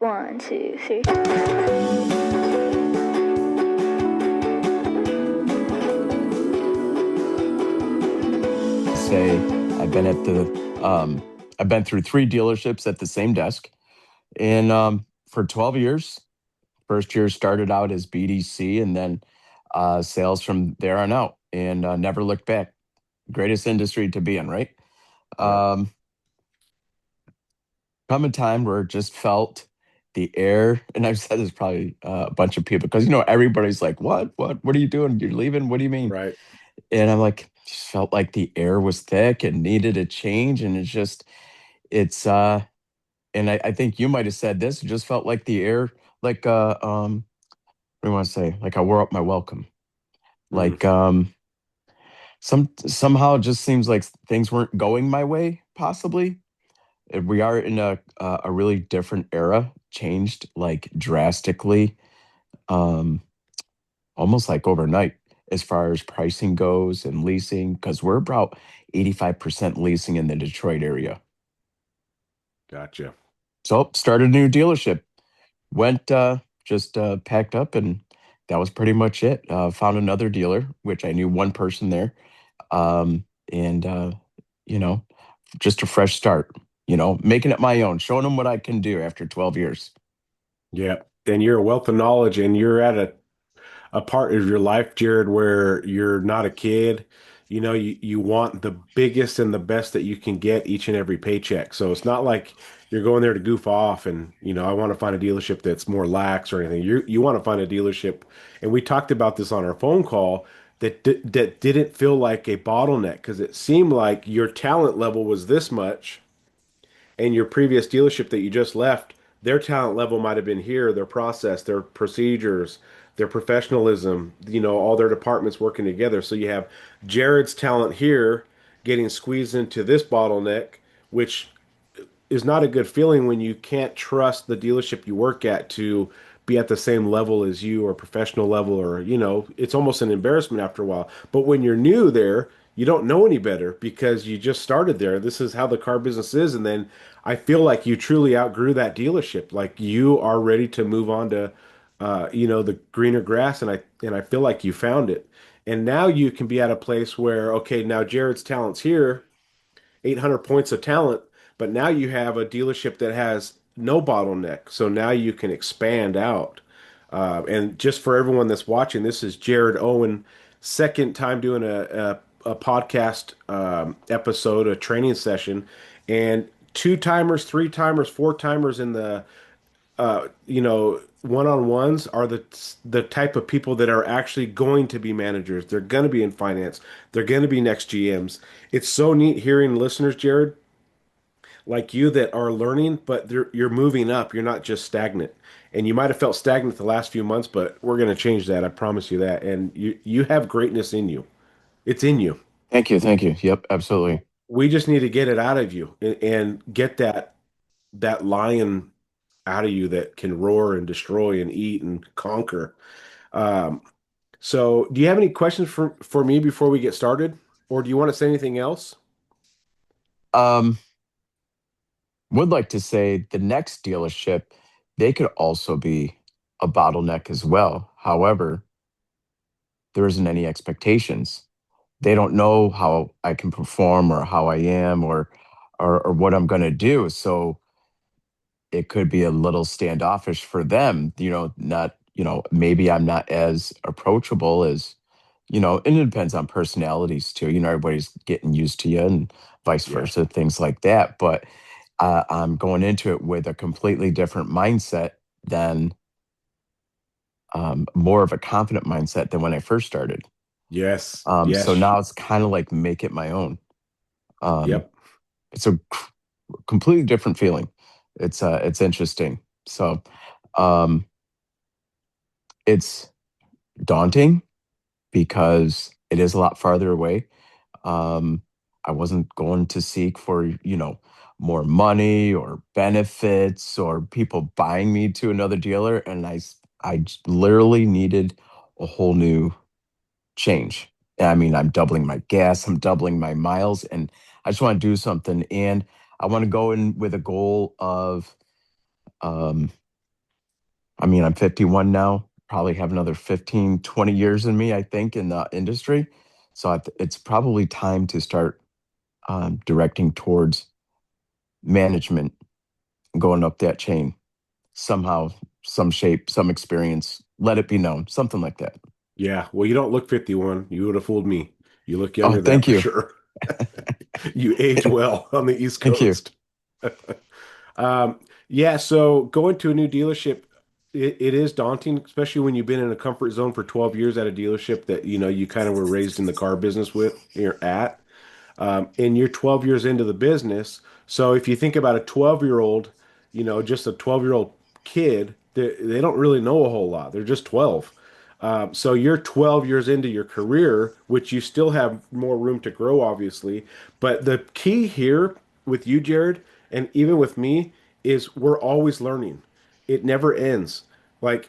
1, 2, 3. Say I've been through three dealerships at the same desk, and for 12 years. First year started out as BDC, and then sales from there on out, and never looked back. Greatest industry to be in, right? Yep. Um, Come a time where it just felt the air, and I've said this probably a bunch of people because everybody's like, what are you doing? You're leaving? What do you mean?" Right. And I'm like, just felt like the air was thick and needed a change, and it's and I think you might have said this. It just felt like the air, like what do you want to say? Like I wore up my welcome. Mm. Like somehow it just seems like things weren't going my way, possibly. We are in a really different era, changed like drastically, um, almost like overnight as far as pricing goes and leasing, because we're about 85% leasing in the Detroit area. Gotcha. So started a new dealership. Went just packed up, and that was pretty much it. Found another dealer, which I knew one person there. And you know, just a fresh start, making it my own, showing them what I can do after 12 years. Yeah. And you're a wealth of knowledge, and you're at a part of your life, Jared, where you're not a kid. You want the biggest and the best that you can get each and every paycheck. So it's not like you're going there to goof off and, I want to find a dealership that's more lax or anything. You want to find a dealership, and we talked about this on our phone call, that didn't feel like a bottleneck because it seemed like your talent level was this much, and your previous dealership that you just left, their talent level might have been here, their process, their procedures, their professionalism, all their departments working together. So you have Jared's talent here getting squeezed into this bottleneck, which is not a good feeling when you can't trust the dealership you work at to be at the same level as you or professional level, or it's almost an embarrassment after a while. But when you're new there, you don't know any better because you just started there. This is how the car business is. And then I feel like you truly outgrew that dealership. Like you are ready to move on to the greener grass, and I feel like you found it. And now you can be at a place where, okay, now Jared's talent's here, 800 points of talent, but now you have a dealership that has no bottleneck. So now you can expand out. And just for everyone that's watching, this is Jared Owen, second time doing a podcast episode, a training session, and two timers, three timers, four timers in the one-on-ones are the type of people that are actually going to be managers. They're going to be in finance. They're going to be next GMs. It's so neat hearing listeners, Jared, like you that are learning, but you're moving up. You're not just stagnant. And you might have felt stagnant the last few months, but we're going to change that. I promise you that. And you have greatness in you. It's in you. Thank you, thank you. Yep, absolutely. We just need to get it out of you, and get that lion out of you that can roar and destroy and eat and conquer. Um, so, do you have any questions for me before we get started, or do you want to say anything else? Um, would like to say the next dealership, they could also be a bottleneck as well. However, there isn't any expectations. They don't know how I can perform or how I am, or what I'm going to do. So it could be a little standoffish for them, not, maybe I'm not as approachable as, and it depends on personalities too. Everybody's getting used to you and vice Yeah. versa, things like that. But I'm going into it with a completely different mindset than more of a confident mindset than when I first started. Yes. So Yes. now it's kind of like make it my own. Um, Yep. it's a completely different feeling. It's interesting. So um, it's daunting because it is a lot farther away. Um, I wasn't going to seek for, more money or benefits or people buying me to another dealer. And literally needed a whole new change. I mean, I'm doubling my gas, I'm doubling my miles, and I just want to do something. And I want to go in with a goal of, um, I mean, I'm 51 now, probably have another 15, 20 years in me, I think, in the industry. So it's probably time to start directing towards management, going up that chain somehow, some shape, some experience. Let it be known, something like that. Yeah, well, you don't look 51. You would have fooled me. You look Oh, younger than that thank for you. sure. You age well on the East Thank you. Coast. Um, yeah, so going to a new dealership, it is daunting, especially when you've been in a comfort zone for 12 years at a dealership that you kind of were raised in the car business with, you're at. And you're 12 years into the business. So if you think about a 12-year-old, just a 12-year-old kid, they don't really know a whole lot. They're just 12. So you're 12 years into your career, which you still have more room to grow, obviously. But the key here with you, Jared, and even with me, is we're always learning. It never ends. Like,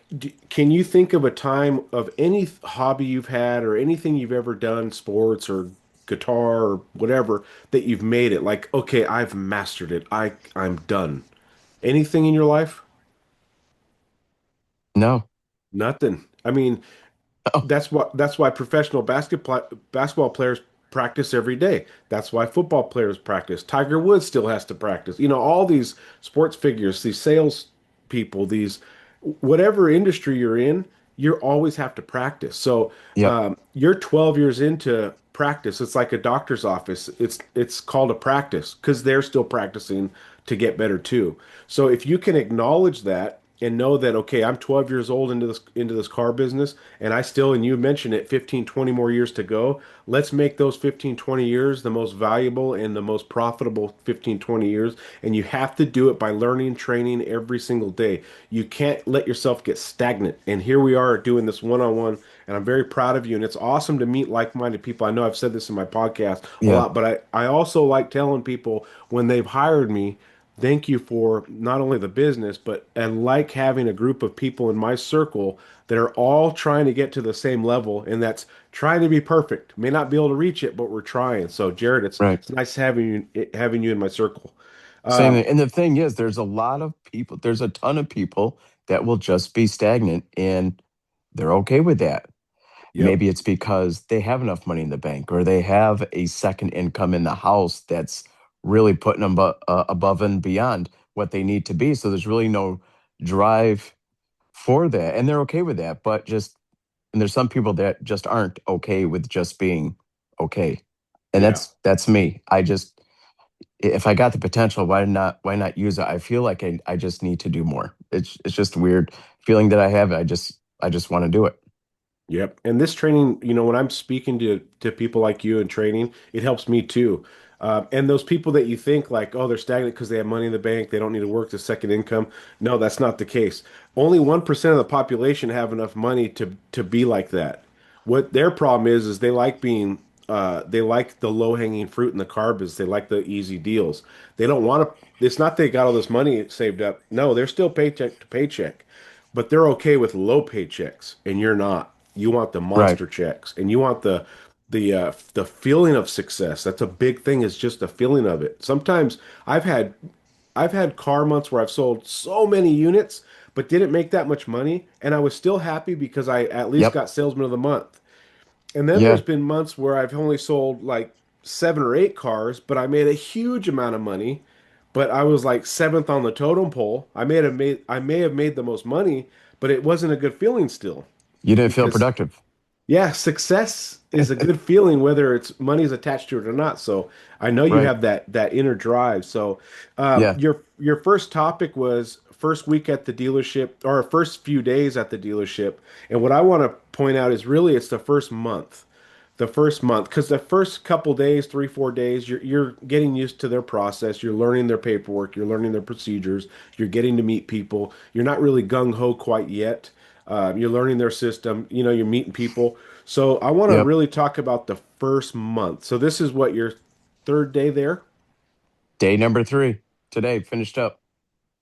can you think of a time of any hobby you've had or anything you've ever done, sports or guitar or whatever, that you've made it? Like, okay, I've mastered it. I'm done. Anything in your life? No. Nothing. I mean, Oh, that's why professional basketball players practice every day. That's why football players practice. Tiger Woods still has to practice. All these sports figures, these sales people, these whatever industry you're in, you always have to practice. So yep. you're 12 years into practice. It's like a doctor's office. It's called a practice because they're still practicing to get better too. So if you can acknowledge that and know that, okay, I'm 12 years old into this car business and and you mentioned it, 15, 20 more years to go. Let's make those 15, 20 years the most valuable and the most profitable 15, 20 years. And you have to do it by learning, training every single day. You can't let yourself get stagnant. And here we are doing this one-on-one, and I'm very proud of you. And it's awesome to meet like-minded people. I know I've said this in my podcast a Yeah. lot, but I also like telling people when they've hired me, thank you for not only the business, but I like having a group of people in my circle that are all trying to get to the same level, and that's trying to be perfect. May not be able to reach it, but we're trying. So, Jared, it's Right. it's nice having you in my circle. Same Um, thing. And the thing is, there's a lot of people, there's a ton of people that will just be stagnant and they're okay with that. yep, Maybe it's because they have enough money in the bank or they have a second income in the house that's really putting them above and beyond what they need to be. So there's really no drive for that. And they're okay with that. And there's some people that just aren't okay with just being okay. And yeah. that's me. If I got the potential, why not use it? I feel like I just need to do more. It's just a weird feeling that I have. I just want to do it. Yep. And this training, when I'm speaking to people like you and training, it helps me too. And those people that you think like, oh, they're stagnant because they have money in the bank, they don't need to work to second income. No, that's not the case. Only 1% of the population have enough money to be like that. What their problem is they like the low-hanging fruit in the car business. They like the easy deals. They don't want to, it's not they got all this money saved up. No, they're still paycheck to paycheck, but they're okay with low paychecks, and you're not. You want the Right. monster checks, and you want the feeling of success. That's a big thing. Is just the feeling of it. Sometimes I've had car months where I've sold so many units, but didn't make that much money, and I was still happy because I at least Yep. got salesman of the month. And then there's Yeah. been months where I've only sold like 7 or 8 cars, but I made a huge amount of money. But I was like seventh on the totem pole. I may have made the most money, but it wasn't a good feeling still You didn't feel because productive. yeah, success is a good feeling whether it's money's attached to it or not. So I know you Right. have that inner drive. So Yeah. your first topic was first week at the dealership or first few days at the dealership. And what I want to point out is really it's the first month. The first month, because the first couple days, 3, 4 days, you're getting used to their process. You're learning their paperwork. You're learning their procedures. You're getting to meet people. You're not really gung ho quite yet. You're learning their system. You're meeting people. So I want to Yep. really talk about the first month. So this is what your third day there? Day number 3 today finished up.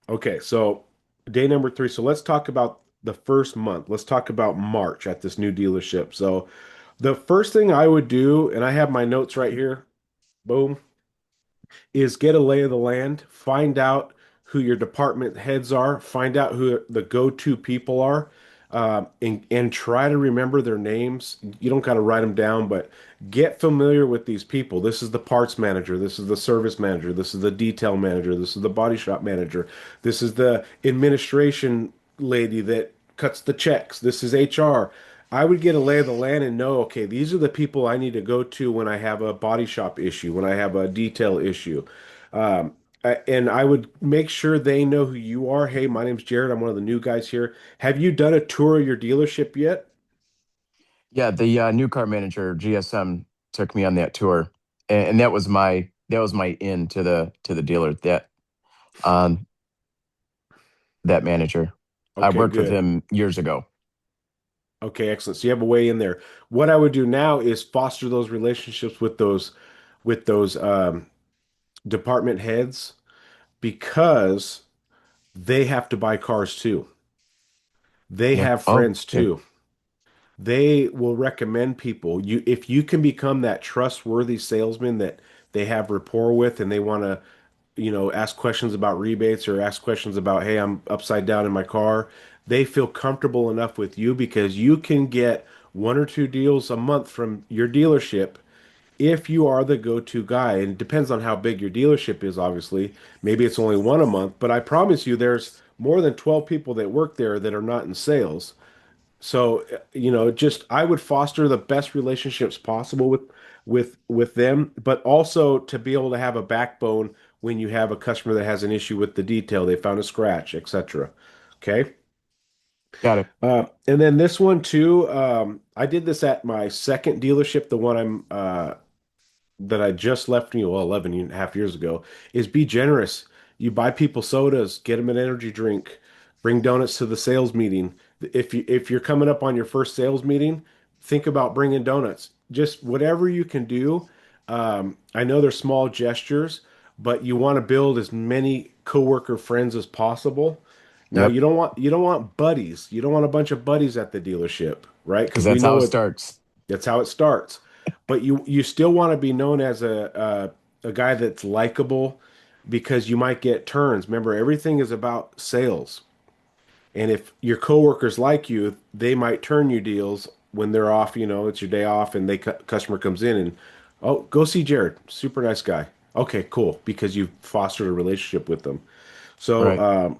Okay, so day number 3. So let's talk about the first month. Let's talk about March at this new dealership. So the first thing I would do, and I have my notes right here, boom, is get a lay of the land, find out. who your department heads are, find out who the go-to people are, and try to remember their names. You don't got to write them down, but get familiar with these people. This is the parts manager. This is the service manager. This is the detail manager. This is the body shop manager. This is the administration lady that cuts the checks. This is HR. I would get a lay of the land and know, okay, these are the people I need to go to when I have a body shop issue, when I have a detail issue. Um, and I would make sure they know who you are. Hey, my name's Jared. I'm one of the new guys here. Have you done a tour of your dealership yet? Yeah, the new car manager GSM took me on that tour, and that was my in to the dealer. Um that manager, I Okay, worked with good. him years ago. Okay, excellent. So you have a way in there. What I would do now is foster those relationships with those department heads because they have to buy cars too. They Yeah. have Oh, friends yeah. too. They will recommend people. You if you can become that trustworthy salesman that they have rapport with and they want to, ask questions about rebates or ask questions about, hey, I'm upside down in my car. They feel comfortable enough with you because you can get one or two deals a month from your dealership if you are the go-to guy. And it depends on how big your dealership is, obviously. Maybe it's only one a month, but I promise you there's more than 12 people that work there that are not in sales. So, just I would foster the best relationships possible with them, but also to be able to have a backbone when you have a customer that has an issue with the detail, they found a scratch, etc. Okay. Got it. And then this one too, I did this at my second dealership, the one that I just left, 11 and a half years ago, is be generous. You buy people sodas, get them an energy drink, bring donuts to the sales meeting. If you're coming up on your first sales meeting, think about bringing donuts. Just whatever you can do. I know they're small gestures, but you want to build as many coworker friends as possible. Now Yep. you don't want buddies. You don't want a bunch of buddies at the dealership, right? Because Because we that's how know it it starts. that's how it starts. But you still want to be known as a guy that's likable because you might get turns. Remember, everything is about sales. And if your coworkers like you, they might turn you deals when they're off, it's your day off and they customer comes in and, oh, go see Jared. Super nice guy. Okay, cool, because you've fostered a relationship with them. So, Right.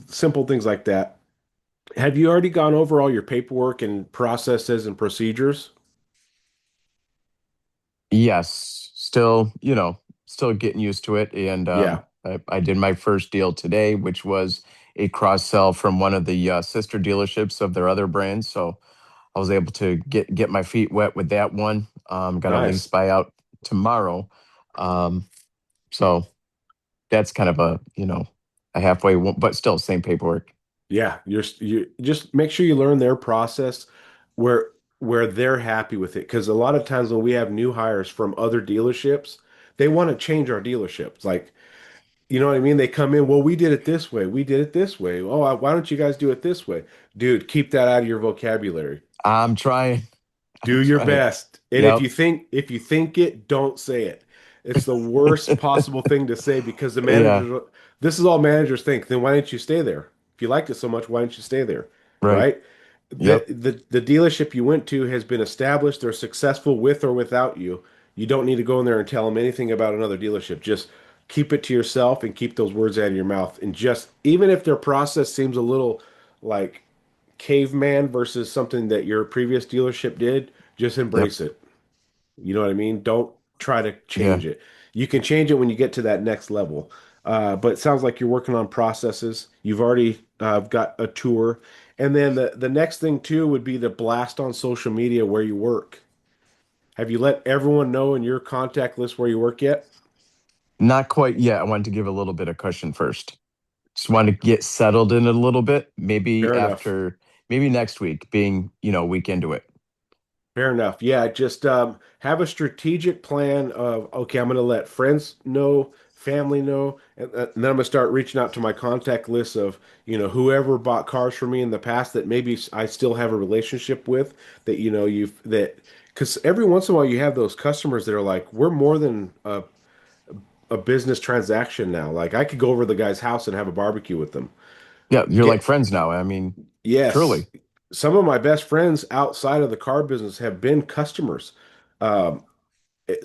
simple things like that. Have you already gone over all your paperwork and processes and procedures? Yes. Still, still getting used to it. And Yeah, I did my first deal today, which was a cross sell from one of the sister dealerships of their other brands. So I was able to get my feet wet with that one. Got a lease nice. buyout tomorrow. Um, so that's kind of a halfway, but still same paperwork. Yeah, you just make sure you learn their process where where they're happy with it. Because a lot of times when we have new hires from other dealerships, they want to change our dealerships. Like, you know what I mean? They come in, well, we did it this way. We did it this way. Oh, why don't you guys do it this way? Dude, keep that out of your vocabulary. I'm trying. I'm Do your trying. best. And if Yep. you think it, don't say it. It's the worst possible thing to say because the Yeah. managers, this is all managers think. Then why didn't you stay there? If you liked it so much, why didn't you stay there? Right. Right? The Yep. the dealership you went to has been established. They're successful with or without you. You don't need to go in there and tell them anything about another dealership. Just keep it to yourself and keep those words out of your mouth. And just even if their process seems a little like caveman versus something that your previous dealership did, just Yep. embrace it. You know what I mean? Don't try to Yeah. change it. You can change it when you get to that next level. But it sounds like you're working on processes. You've already got a tour. And then the next thing too would be to blast on social media where you work. Have you let everyone know in your contact list where you work yet? Not quite yet. I wanted to give a little bit of cushion first. Just want to get settled in a little bit. Fair enough. Maybe next week, being, week into it. Fair enough. Yeah, just have a strategic plan of, okay, I'm going to let friends know, family know, and then I'm going to start reaching out to my contact list of, whoever bought cars from me in the past that maybe I still have a relationship with that, because every once in a while you have those customers that are like, we're more than a a business transaction now. Like I could go over to the guy's house and have a barbecue with them. Yeah, you're like Get friends now. I mean, Yes, truly. some of my best friends outside of the car business have been customers. Um,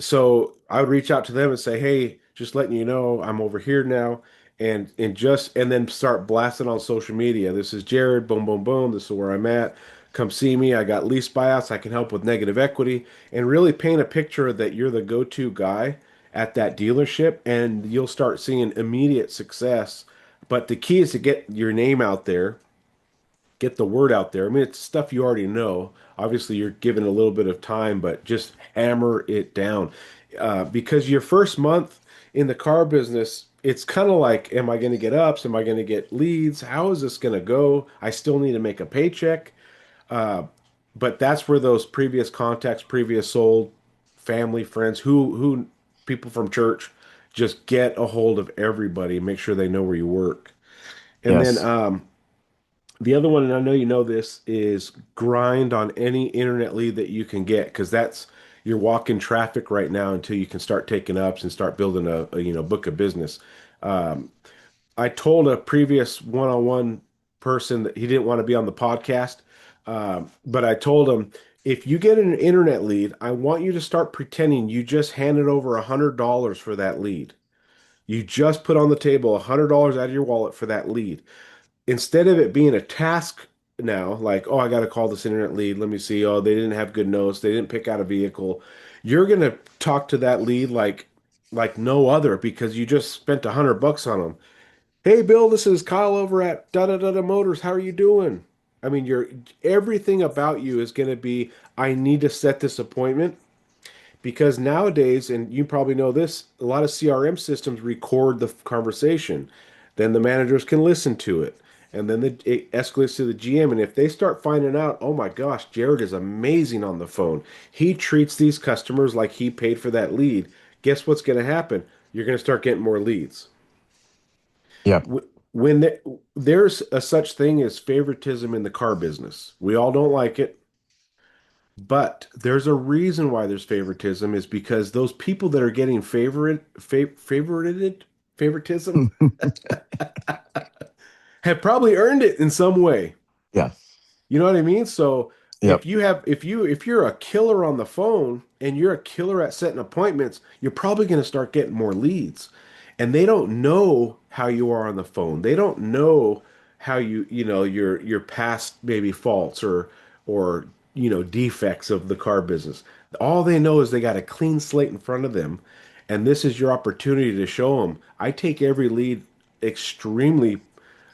so I would reach out to them and say, "Hey, just letting you know, I'm over here now," and then start blasting on social media. This is Jared. Boom, boom, boom. This is where I'm at. Come see me. I got lease buyouts. I can help with negative equity, and really paint a picture that you're the go-to guy at that dealership, and you'll start seeing immediate success. But the key is to get your name out there, get the word out there. I mean, it's stuff you already know. Obviously, you're given a little bit of time, but just hammer it down. Because your first month in the car business, it's kind of like, am I going to get ups? Am I going to get leads? How is this going to go? I still need to make a paycheck. Uh, but that's where those previous contacts, previous sold, family, friends, who people from church, just get a hold of everybody, make sure they know where you work. And then Yes. the other one, and I know you know this, is grind on any internet lead that you can get because that's you're walking traffic right now until you can start taking ups and start building a book of business. Um, I told a previous one-on-one person that he didn't want to be on the podcast, but I told him if you get an internet lead, I want you to start pretending you just handed over $100 for that lead. You just put on the table $100 out of your wallet for that lead instead of it being a task now, like, oh, I got to call this internet lead. Let me see. Oh, they didn't have good notes. They didn't pick out a vehicle. You're going to talk to that lead like no other because you just spent $100 on them. Hey, Bill, this is Kyle over at da da da da Motors. How are you doing? I mean, everything about you is going to be, I need to set this appointment because nowadays, and you probably know this, a lot of CRM systems record the conversation. Then the managers can listen to it. And then it escalates to the GM. And if they start finding out, oh my gosh, Jared is amazing on the phone. He treats these customers like he paid for that lead. Guess what's going to happen? You're going to start getting more leads. Yeah. When there's a such thing as favoritism in the car business, we all don't like it. But there's a reason why there's favoritism is because those people that are getting favoritism have probably earned it in some way. Yeah. You know what I mean? So Yep. if you're a killer on the phone and you're a killer at setting appointments, you're probably going to start getting more leads. And they don't know how you are on the phone. They don't know how your past maybe faults or defects of the car business. All they know is they got a clean slate in front of them, and this is your opportunity to show them. I take every lead extremely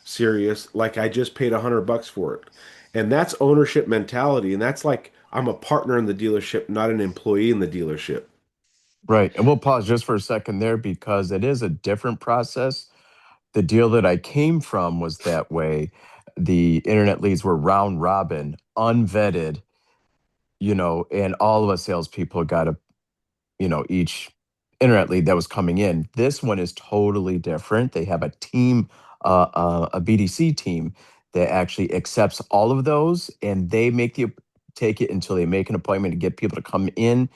serious, like I just paid $100 for it. And that's ownership mentality. And that's like I'm a partner in the dealership, not an employee in the dealership. Right. And we'll pause just for a second there because it is a different process. The deal that I came from was that way. The internet leads were round robin, unvetted, and all of us salespeople got each internet lead that was coming in. This one is totally different. They have a team, a BDC team that actually accepts all of those, and they take it until they make an appointment to get people to come in,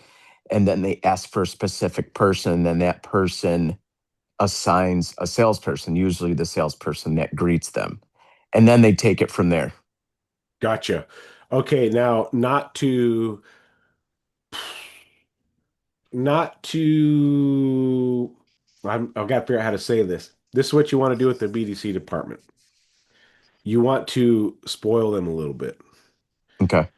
and then they ask for a specific person, and then that person assigns a salesperson, usually the salesperson that greets them, and then they take it from there. Gotcha. Okay, now not to I've got to figure out how to say this. This is what you want to do with the BDC department. You want to spoil them a little bit. Okay.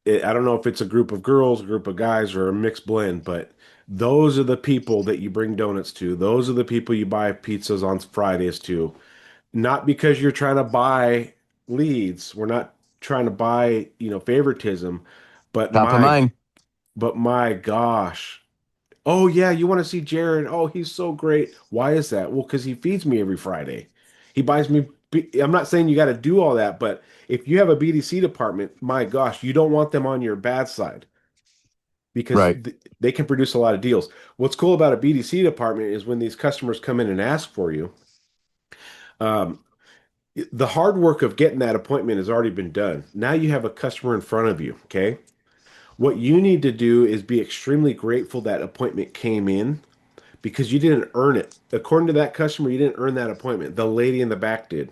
I don't know if it's a group of girls, a group of guys, or a mixed blend, but those are the people that you bring donuts to. Those are the people you buy pizzas on Fridays to. Not because you're trying to buy leads. We're not trying to buy, favoritism, but Top of mind. my gosh. Oh yeah, you want to see Jared? Oh, he's so great. Why is that? Well, because he feeds me every Friday. He buys me. I'm not saying you got to do all that, but if you have a BDC department, my gosh, you don't want them on your bad side because Right. they can produce a lot of deals. What's cool about a BDC department is when these customers come in and ask for you, um, the hard work of getting that appointment has already been done. Now you have a customer in front of you, okay? What you need to do is be extremely grateful that appointment came in because you didn't earn it. According to that customer, you didn't earn that appointment. The lady in the back did.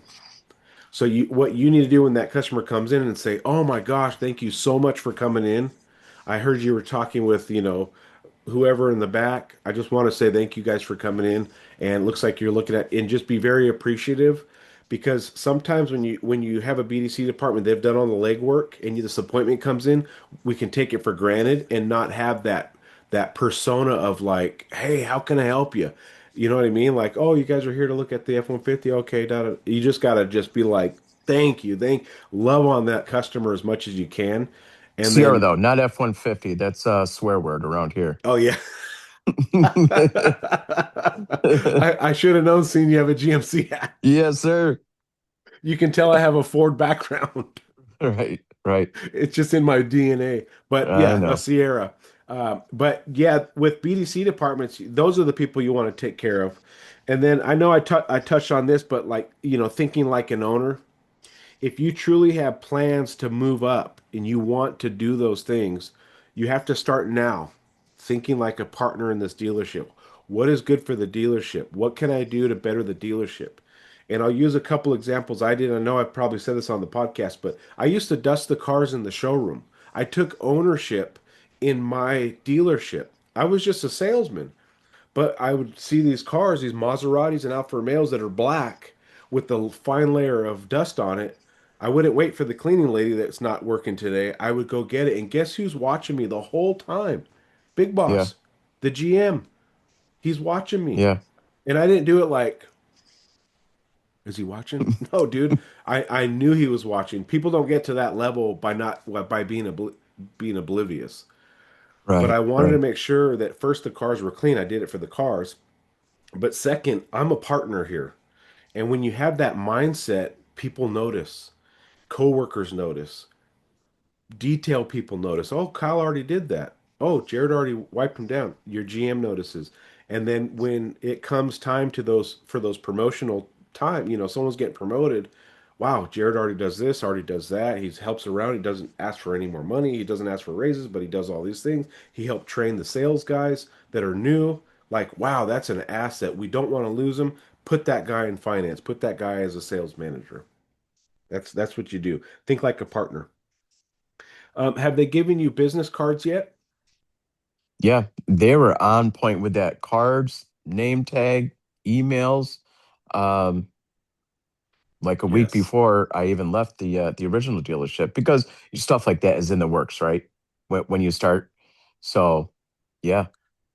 So what you need to do when that customer comes in and say, "Oh my gosh, thank you so much for coming in. I heard you were talking with, whoever in the back. I just want to say thank you guys for coming in. And it looks like you're looking at and just be very appreciative because sometimes when you have a BDC department, they've done all the legwork and this appointment comes in, we can take it for granted and not have that persona of like, hey, how can I help you? You know what I mean? Like, oh, you guys are here to look at the F-150. Okay, you just gotta just be like, thank you, love on that customer as much as you can, and Sierra then, though, not F-150. That's a swear word around here. oh yeah. I should have known seeing you have a GMC hat. Yes, sir. You can tell I have a Ford background. Right, right. It's just in my DNA. But I yeah, a know. Sierra. But yeah, with BDC departments, those are the people you want to take care of. And then I know I touched on this, but like, thinking like an owner, if you truly have plans to move up and you want to do those things, you have to start now, thinking like a partner in this dealership. What is good for the dealership? What can I do to better the dealership? And I'll use a couple examples I did. I know I've probably said this on the podcast, but I used to dust the cars in the showroom. I took ownership in my dealership. I was just a salesman. But I would see these cars, these Maseratis and Alfa Romeos that are black with the fine layer of dust on it. I wouldn't wait for the cleaning lady that's not working today. I would go get it. And guess who's watching me the whole time? Big Yeah, Boss, the GM. He's watching me. yeah. And I didn't do it like, is he watching? No, dude. I knew he was watching. People don't get to that level by not by being oblivious. But Right, I wanted to right. make sure that first the cars were clean. I did it for the cars. But second, I'm a partner here. And when you have that mindset, people notice, coworkers notice, detail people notice. Oh, Kyle already did that. Oh, Jared already wiped him down. Your GM notices. And then when it comes time to those for those promotional time, someone's getting promoted. Wow, Jared already does this, already does that. He helps around. He doesn't ask for any more money. He doesn't ask for raises, but he does all these things. He helped train the sales guys that are new. Like, wow, that's an asset. We don't want to lose him. Put that guy in finance. Put that guy as a sales manager. That's what you do. Think like a partner. Have they given you business cards yet? Yeah, they were on point with that. Cards, name tag, emails. Um, like a week Yes. before I even left the original dealership because stuff like that is in the works, right? When you start. So, yeah,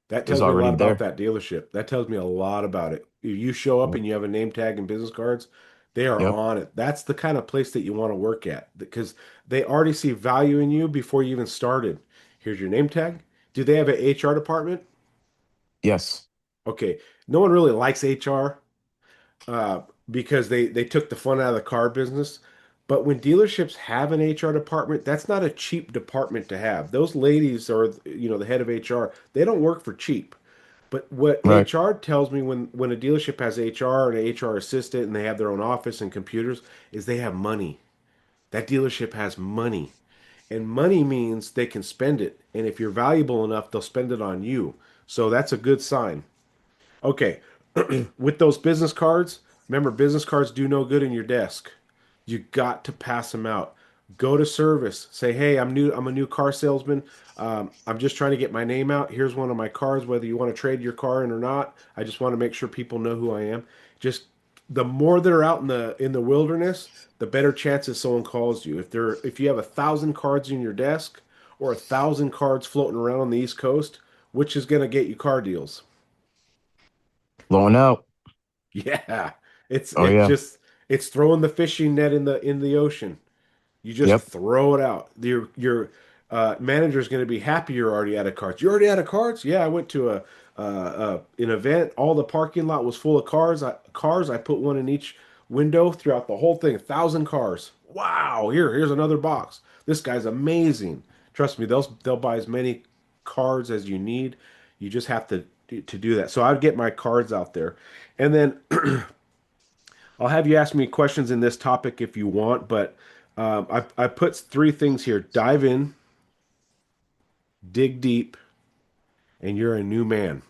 That it was tells me a already lot about there. that dealership. That tells me a lot about it. If you show up Yep. and you have a name tag and business cards, they are Yep. on it. That's the kind of place that you want to work at because they already see value in you before you even started. Here's your name tag. Do they have an HR department? Yes. Okay. No one really likes HR. uh, because they took the fun out of the car business. But when dealerships have an HR department, that's not a cheap department to have. Those ladies are, the head of HR. They don't work for cheap. But what Right. HR tells me when a dealership has HR and an HR assistant and they have their own office and computers is they have money. That dealership has money. And money means they can spend it. And if you're valuable enough, they'll spend it on you. So that's a good sign. Okay, with those business cards, remember business cards do no good in your desk. You got to pass them out. Go to service. Say, hey, I'm new. I'm a new car salesman. I'm just trying to get my name out. Here's one of my cars. Whether you want to trade your car in or not, I just want to make sure people know who I am. Just the more that are out in the wilderness, the better chances someone calls you. If you have 1,000 cards in your desk or 1,000 cards floating around on the East Coast, which is going to get you car deals? Blowing out. Yeah, it's Oh it's yeah. just it's throwing the fishing net in the ocean. You just Yep. throw it out. Your manager is going to be happy you're already out of cards. You already out of cards? Yeah, I went to an event. All the parking lot was full of cars. I put one in each window throughout the whole thing. 1,000 cars. Wow! Here's another box. This guy's amazing. Trust me, they'll buy as many cards as you need. You just have to do that. So I'd get my cards out there, and then I'll have you ask me questions in this topic if you want, but I put three things here: dive in, dig deep, and you're a new man.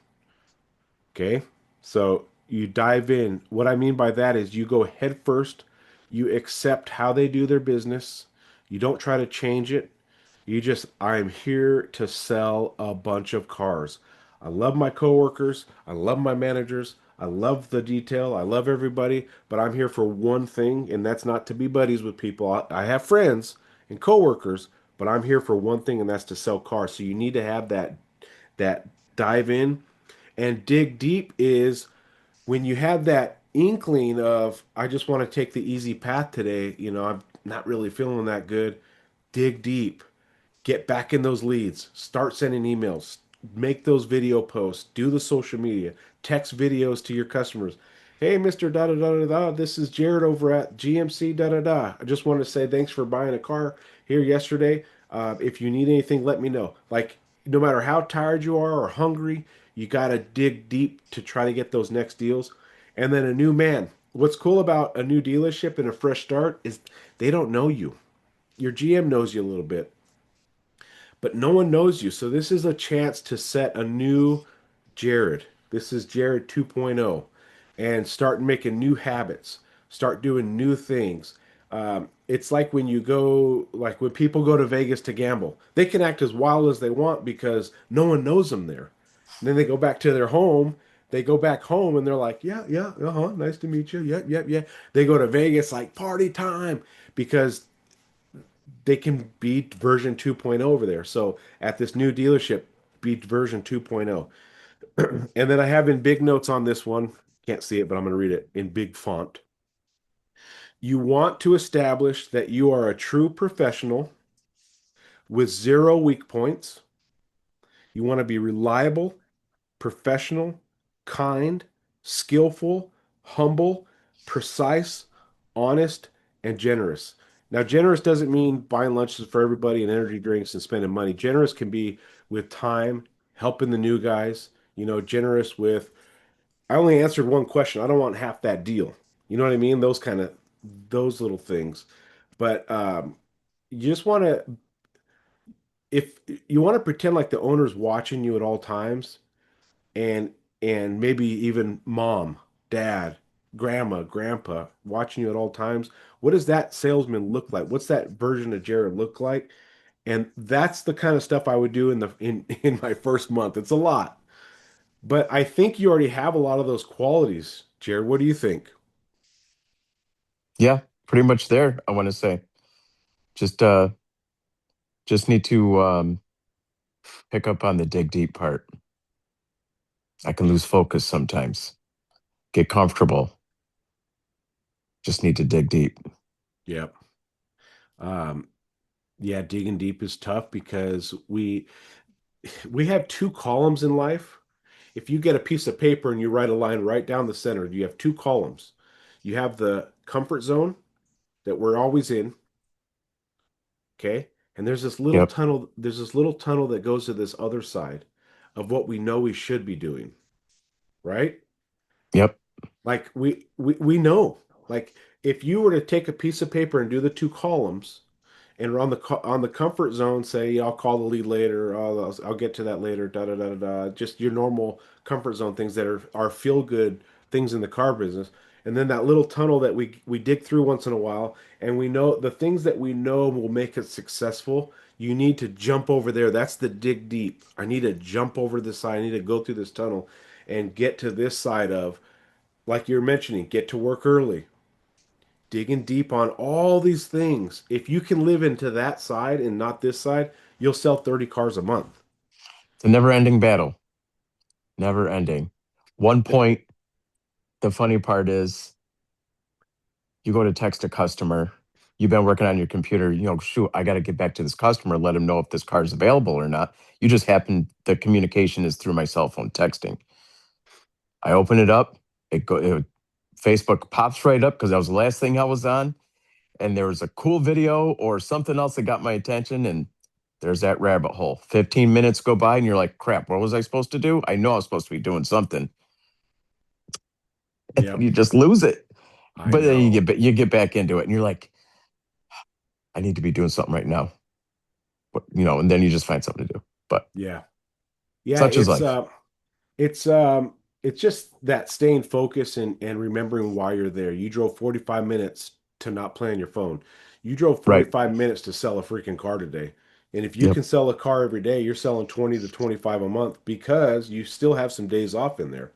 Okay. So you dive in. What I mean by that is you go head first, you accept how they do their business, you don't try to change it. You just, I'm here to sell a bunch of cars. I love my coworkers, I love my managers, I love the detail, I love everybody, but I'm here for one thing, and that's not to be buddies with people. I have friends and coworkers, but I'm here for one thing, and that's to sell cars. So you need to have that dive in and dig deep is when you have that inkling of, I just want to take the easy path today, I'm not really feeling that good. Dig deep, get back in those leads, start sending emails, make those video posts, do the social media, text videos to your customers. Hey, Mr. Da da da da da, this is Jared over at GMC da da da. I just wanted to say thanks for buying a car here yesterday. If you need anything, let me know. Like, no matter how tired you are or hungry, you got to dig deep to try to get those next deals. And then a new man. What's cool about a new dealership and a fresh start is they don't know you. Your GM knows you a little bit, but no one knows you. So this is a chance to set a new Jared. This is Jared 2.0 and start making new habits, start doing new things. It's like when you go, like when people go to Vegas to gamble, they can act as wild as they want because no one knows them there. And then they go back to their home. They go back home and they're like, yeah, yeah, uh-huh, nice to meet you. Yep, yep, yeah. They go to Vegas like party time because they can beat version 2.0 over there. So at this new dealership, beat version 2.0. And then I have in big notes on this one, can't see it, but I'm going to read it in big font. You want to establish that you are a true professional with zero weak points. You want to be reliable, professional, kind, skillful, humble, precise, honest, and generous. Now, generous doesn't mean buying lunches for everybody and energy drinks and spending money. Generous can be with time, helping the new guys, generous with, I only answered one question. I don't want half that deal. You know what I mean? Those little things. But you just want to, if you want to pretend like the owner's watching you at all times, and maybe even mom, dad, grandma, grandpa watching you at all times. What does that salesman look like? What's that version of Jared look like? And that's the kind of stuff I would do in my first month. It's a lot, but I think you already have a lot of those qualities, Jared. What do you think? Yeah, pretty much there, I want to say. Just uh just need to pick up on the dig deep part. I can lose focus sometimes. Get comfortable. Just need to dig deep. Yep. Um, yeah, digging deep is tough because we have two columns in life. If you get a piece of paper and you write a line right down the center, you have two columns. You have the comfort zone that we're always in, okay? And Yep. there's this little tunnel that goes to this other side of what we know we should be doing, right? Yep. Like we know. Like if you were to take a piece of paper and do the two columns, and on the comfort zone, say, yeah, I'll call the lead later. I'll get to that later. Da da da da da. Just your normal comfort zone things that are feel good things in the car business. And then that little tunnel that we dig through once in a while, and we know the things that we know will make us successful. You need to jump over there. That's the dig deep. I need to jump over this side. I need to go through this tunnel and get to this side of, like you're mentioning, get to work early, digging deep on all these things. If you can live into that side and not this side, you'll sell 30 cars a month. It's a never ending battle. Never ending. One point, the funny part is you go to text a customer, you've been working on your computer, shoot, I got to get back to this customer, let him know if this car is available or not. You just happen, the communication is through my cell phone texting. I open it up, Facebook pops right up because that was the last thing I was on. And there was a cool video or something else that got my attention. And there's that rabbit hole. 15 minutes go by and you're like, crap, what was I supposed to do? I know I was supposed to be doing something. And Yep, you just lose it. I But then know. you get back into it and you're like, I need to be doing something right now. But, and then you just find something to do. But Yeah. Yeah, such is life. it's it's just that staying focused and remembering why you're there. You drove 45 minutes to not play on your phone. You drove Right. 45 minutes to sell a freaking car today. And if you Yep. can sell a car every day, you're selling 20 to 25 a month because you still have some days off in there.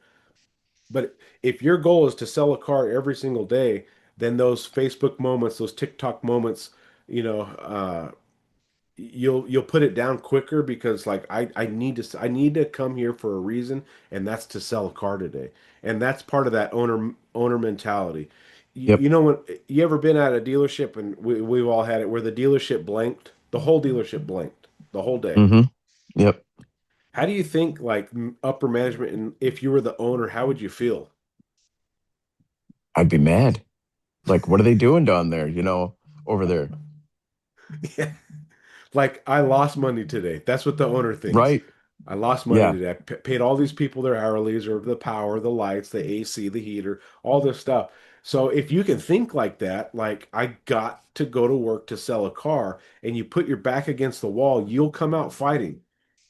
But if your goal is to sell a car every single day, then those Facebook moments, those TikTok moments, you know, you'll put it down quicker because like I need to come here for a reason, and that's to sell a car today. And that's part of that owner mentality. You Yep. know when you ever been at a dealership, and we've all had it, where the dealership blanked, the whole dealership blanked the whole day. Hmm. Yep. How do you think like upper management, and if you were the owner, how would you feel? I'd be mad. Like, what are they doing down there, over there? Yeah. Like I lost money today. That's what the owner thinks. Right. I lost money Yeah. today. Paid all these people their hourlies or the power, the lights, the AC, the heater, all this stuff. So if you can think like that, like I got to go to work to sell a car, and you put your back against the wall, you'll come out fighting.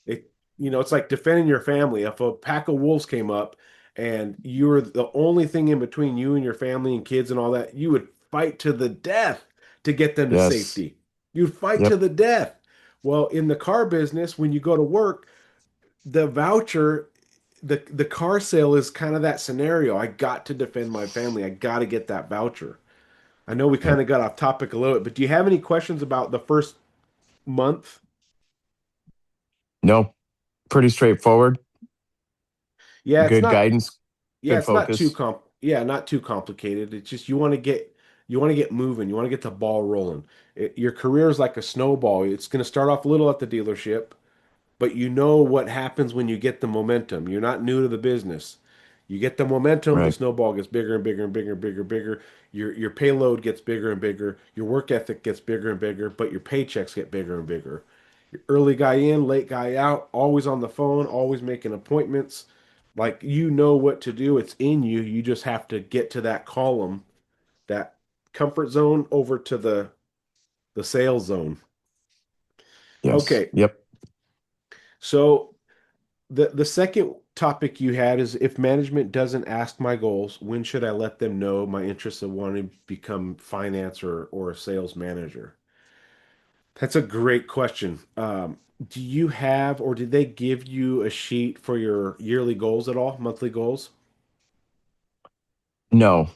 It's like defending your family. If a pack of wolves came up and you were the only thing in between you and your family and kids and all that, you would fight to the death to get them to Yes. safety. You'd fight to Yep. the death. Well, in the car business, when you go to work, the voucher, the car sale is kind of that scenario. I got to defend my family. I got to get that voucher. I know we kind Yep. of got off topic a little bit, but do you have any questions about the first month? No, pretty straightforward. Yeah, it's Good not guidance, Yeah, good it's not too focus. comp yeah, not too complicated. It's just you want to get moving. You want to get the ball rolling. Your career is like a snowball. It's going to start off little at the dealership, but you know what happens when you get the momentum. You're not new to the business. You get the momentum, the Right. snowball gets bigger and bigger and bigger and bigger and bigger. Your payload gets bigger and bigger. Your work ethic gets bigger and bigger, but your paychecks get bigger and bigger. Early guy in, late guy out, always on the phone, always making appointments. Like you know what to do. It's in you. You just have to get to that column, that comfort zone over to the sales zone. Yes. Okay. Yep. So the second topic you had is if management doesn't ask my goals, when should I let them know my interest in wanting to become finance or a sales manager? That's a great question. Do you have or did they give you a sheet for your yearly goals at all, monthly goals? No.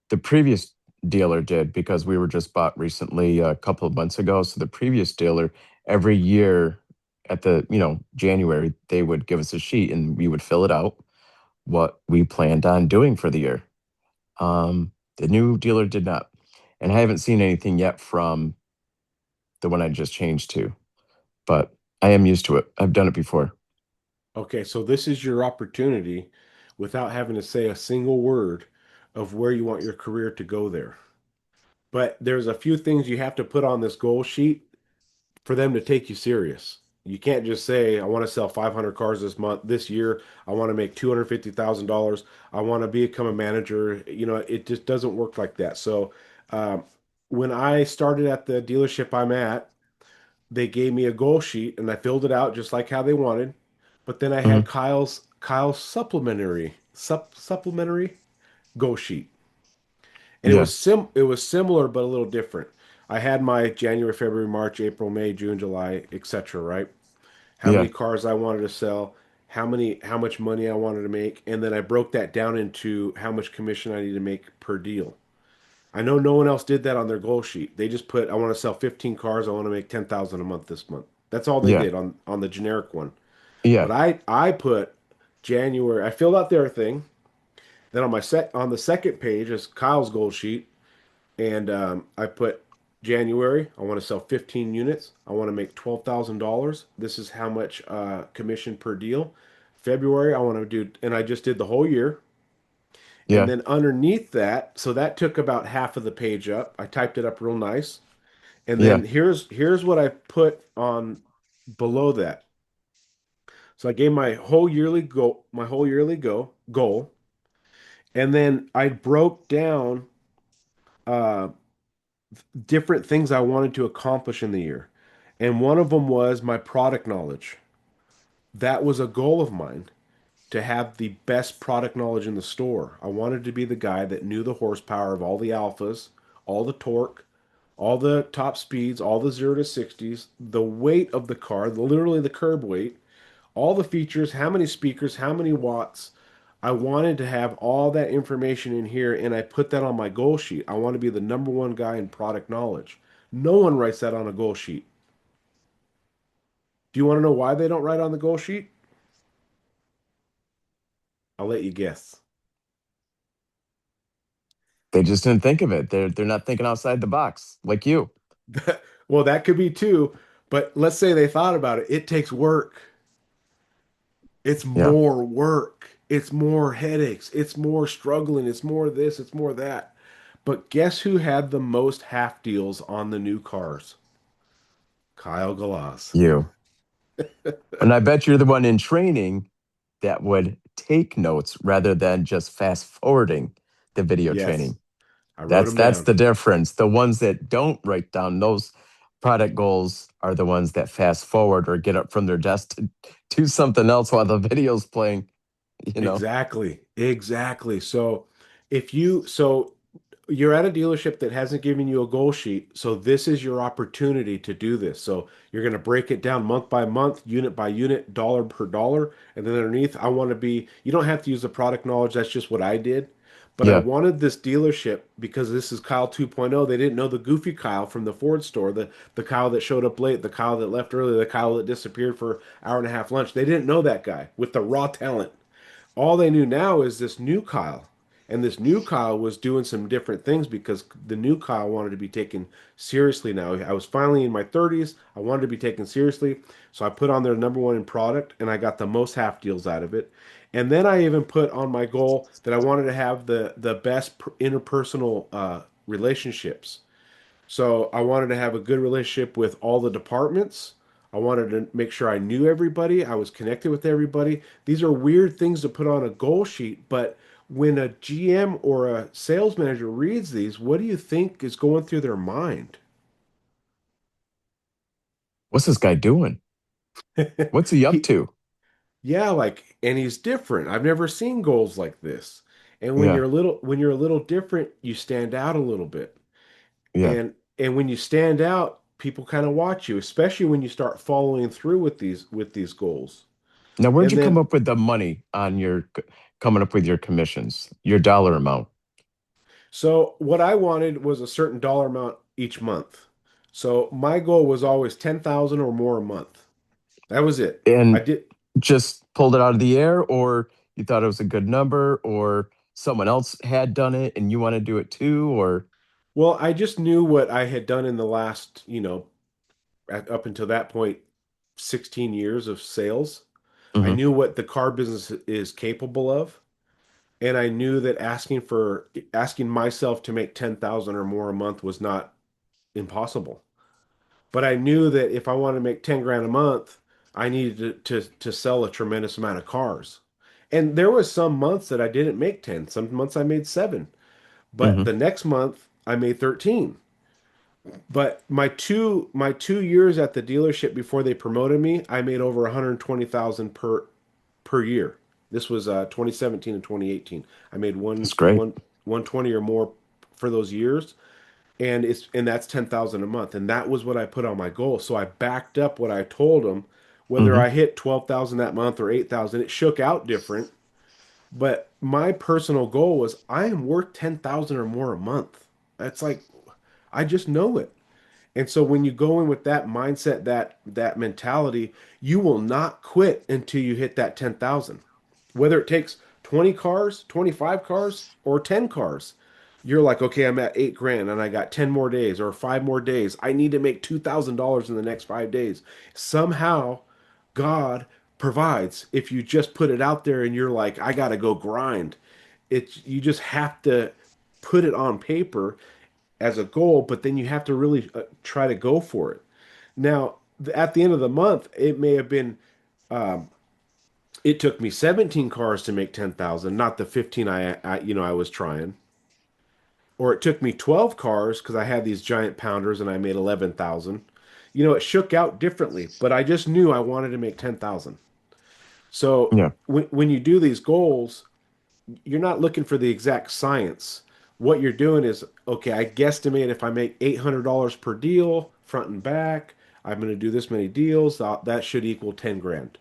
The previous dealer did because we were just bought recently a couple of months ago. So the previous dealer, every year at January, they would give us a sheet and we would fill it out what we planned on doing for the year. The new dealer did not. And I haven't seen anything yet from the one I just changed to, but I am used to it. I've done it before. Okay, so this is your opportunity without having to say a single word of where you want your career to go there. But there's a few things you have to put on this goal sheet for them to take you serious. You can't just say, I want to sell 500 cars this month, this year. I want to make $250,000. I want to become a manager. It just doesn't work like that. So, um, when I started at the dealership I'm at, they gave me a goal sheet and I filled it out just like how they wanted. But then I had Hmm. Kyle's supplementary goal sheet. And Yeah. it was similar but a little different. I had my January, February, March, April, May, June, July, etc., right? How many Yeah. cars I wanted to sell, how much money I wanted to make, and then I broke that down into how much commission I need to make per deal. I know no one else did that on their goal sheet. They just put I want to sell 15 cars, I want to make 10,000 a month this month. That's all they Yeah. did on the generic one. But Yeah. I put January, I filled out their thing. Then on the second page is Kyle's goal sheet, and I put January. I want to sell 15 units. I want to make $12,000. This is how much commission per deal. February, I want to do, and I just did the whole year. And Yeah. then underneath that, so that took about half of the page up. I typed it up real nice. And Yeah. then here's what I put on below that. So I gave my whole yearly goal, and then I broke down uh, different things I wanted to accomplish in the year. And one of them was my product knowledge. that was a goal of mine to have the best product knowledge in the store. I wanted to be the guy that knew the horsepower of all the alphas, all the torque, all the top speeds, all the 0 to 60s, the weight of the car, literally the curb weight, all the features, how many speakers, how many watts. I wanted to have all that information in here, and I put that on my goal sheet. I want to be the number one guy in product knowledge. No one writes that on a goal sheet. Do you want to know why they don't write on the goal sheet? I'll let you guess. They just didn't think of it. They're not thinking outside the box like you. Well, that could be too, but let's say they thought about it. It takes work. It's Yeah, more work. It's more headaches. It's more struggling. It's more this. It's more that. But guess who had the most half deals on the new cars? Kyle Galas. you. And I bet you're the one in training that would take notes rather than just fast forwarding the video Yes, training. I wrote That's them that's down. the difference. The ones that don't write down those product goals are the ones that fast forward or get up from their desk to do something else while the video's playing, you know. Exactly. Exactly. So you're at a dealership that hasn't given you a goal sheet, so this is your opportunity to do this. So you're going to break it down month by month, unit by unit, dollar per dollar, and then underneath, I want to be, you don't have to use the product knowledge, that's just what I did. But I Yeah. wanted this dealership because this is Kyle 2.0. They didn't know the goofy Kyle from the Ford store, the Kyle that showed up late, the Kyle that left early, the Kyle that disappeared for hour and a half lunch. They didn't know that guy with the raw talent. All they knew now is this new Kyle. And this new Kyle was doing some different things because the new Kyle wanted to be taken seriously now. I was finally in my 30s. I wanted to be taken seriously. So I put on their number one in product and I got the most half deals out of it. And then I even put on my goal that I wanted to have the best interpersonal relationships. So I wanted to have a good relationship with all the departments. I wanted to make sure I knew everybody. I was connected with everybody. These are weird things to put on a goal sheet, but when a GM or a sales manager reads these, what do you think is going through their mind? What's this guy doing? What's he up He, to? yeah, like, and he's different. I've never seen goals like this. And Yeah. when you're a little different, you stand out a little bit. Yeah. And when you stand out, people kind of watch you, especially when you start following through with these goals. Now, where'd And you come then up with the money on your coming up with your commissions, your dollar amount? so what I wanted was a certain dollar amount each month. So my goal was always 10,000 or more a month. That was it. I And did just pulled it out of the air, or you thought it was a good number, or someone else had done it and you want to do it too, or well, I just knew what I had done in the last, up until that point, 16 years of sales. I Mhm. knew what the car business is capable of. And I knew that asking myself to make 10,000 or more a month was not impossible. But I knew that if I wanted to make 10 grand a month, I needed to sell a tremendous amount of cars. And there was some months that I didn't make 10. Some months I made 7. But Mhm. the next month I made 13. But my two years at the dealership before they promoted me, I made over 120,000 per year. This was 2017 and 2018. I made That's great. 120 or more for those years, and that's 10,000 a month, and that was what I put on my goal. So I backed up what I told them. Whether Mhm. I hit 12,000 that month or 8,000, it shook out different. But my personal goal was I am worth 10,000 or more a month. That's like I just know it. And so when you go in with that mindset, that mentality, you will not quit until you hit that 10,000. Whether it takes 20 cars, 25 cars, or 10 cars. You're like, okay, I'm at 8 grand and I got 10 more days or 5 more days. I need to make $2,000 in the next 5 days. Somehow, God provides if you just put it out there and you're like, I got to go grind. You just have to put it on paper as a goal, but then you have to really try to go for it. Now, at the end of the month, it may have been it took me 17 cars to make 10,000, not the 15 I was trying. Or it took me 12 cars because I had these giant pounders and I made 11,000. It shook out differently, but I just knew I wanted to make 10,000. So Yeah. when you do these goals, you're not looking for the exact science. What you're doing is, okay, I guesstimate if I make $800 per deal, front and back, I'm going to do this many deals, that should equal 10 grand.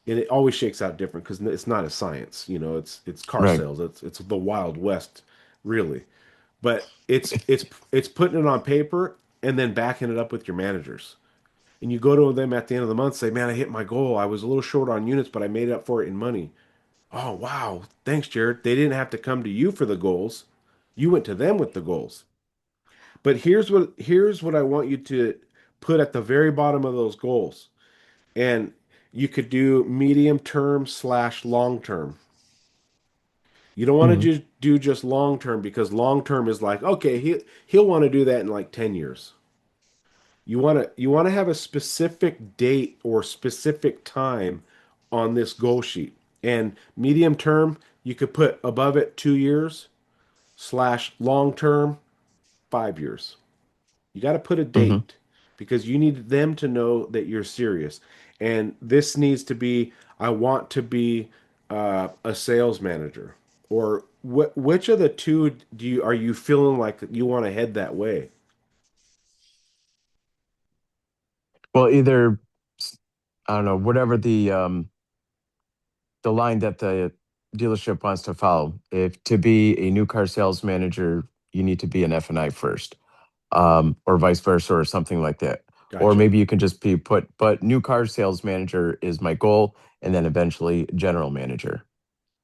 And it always shakes out different because it's not a science, it's car Right. sales. It's the Wild West, really. But it's putting it on paper and then backing it up with your managers. And you go to them at the end of the month, say, "Man, I hit my goal. I was a little short on units, but I made up for it in money." Oh, wow. Thanks, Jared. They didn't have to come to you for the goals. You went to them with the goals. But here's what I want you to put at the very bottom of those goals. And you could do medium term slash long term. You don't want to Mhm. just do just long term because long term is like, okay, he'll want to do that in like 10 years. You want to have a specific date or specific time on this goal sheet. And medium term, you could put above it 2 years slash long term 5 years. You got to put a Mhm. date because you need them to know that you're serious. And this needs to be, I want to be a sales manager. Or which of the two are you feeling like you want to head that way? Well, either I don't know, whatever the line that the dealership wants to follow. If to be a new car sales manager, you need to be an F&I first, or vice versa, or something like that. Or Gotcha. maybe you can just be put, but new car sales manager is my goal, and then eventually general manager.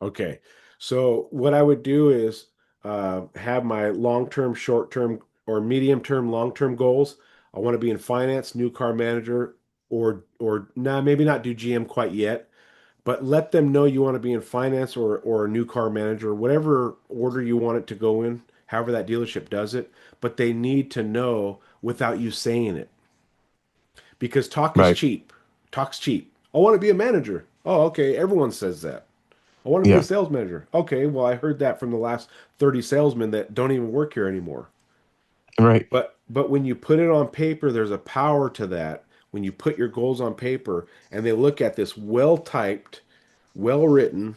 Okay. So what I would do is have my long-term, short-term, or medium-term, long-term goals. I want to be in finance, new car manager, or nah, maybe not do GM quite yet, but let them know you want to be in finance or a new car manager, whatever order you want it to go in, however that dealership does it. But they need to know without you saying it because talk is Right. cheap. Talk's cheap. I want to be a manager. Oh, okay. Everyone says that. I want to be a Yeah. sales manager. Okay, well, I heard that from the last 30 salesmen that don't even work here anymore. Right. But when you put it on paper, there's a power to that. When you put your goals on paper and they look at this well-typed, well-written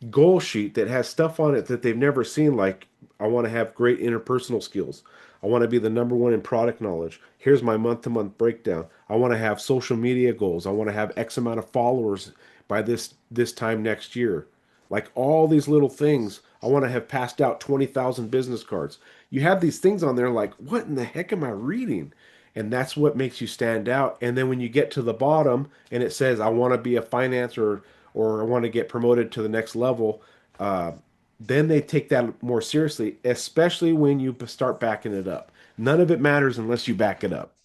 goal sheet that has stuff on it that they've never seen, like I want to have great interpersonal skills. I want to be the number one in product knowledge. Here's my month-to-month breakdown. I want to have social media goals. I want to have X amount of followers by this time next year. Like all these little things, I want to have passed out 20,000 business cards. You have these things on there like, what in the heck am I reading? And that's what makes you stand out. And then when you get to the bottom and it says, I want to be a finance or I want to get promoted to the next level, uh, then they take that more seriously, especially when you start backing it up. None of it matters unless you back it up,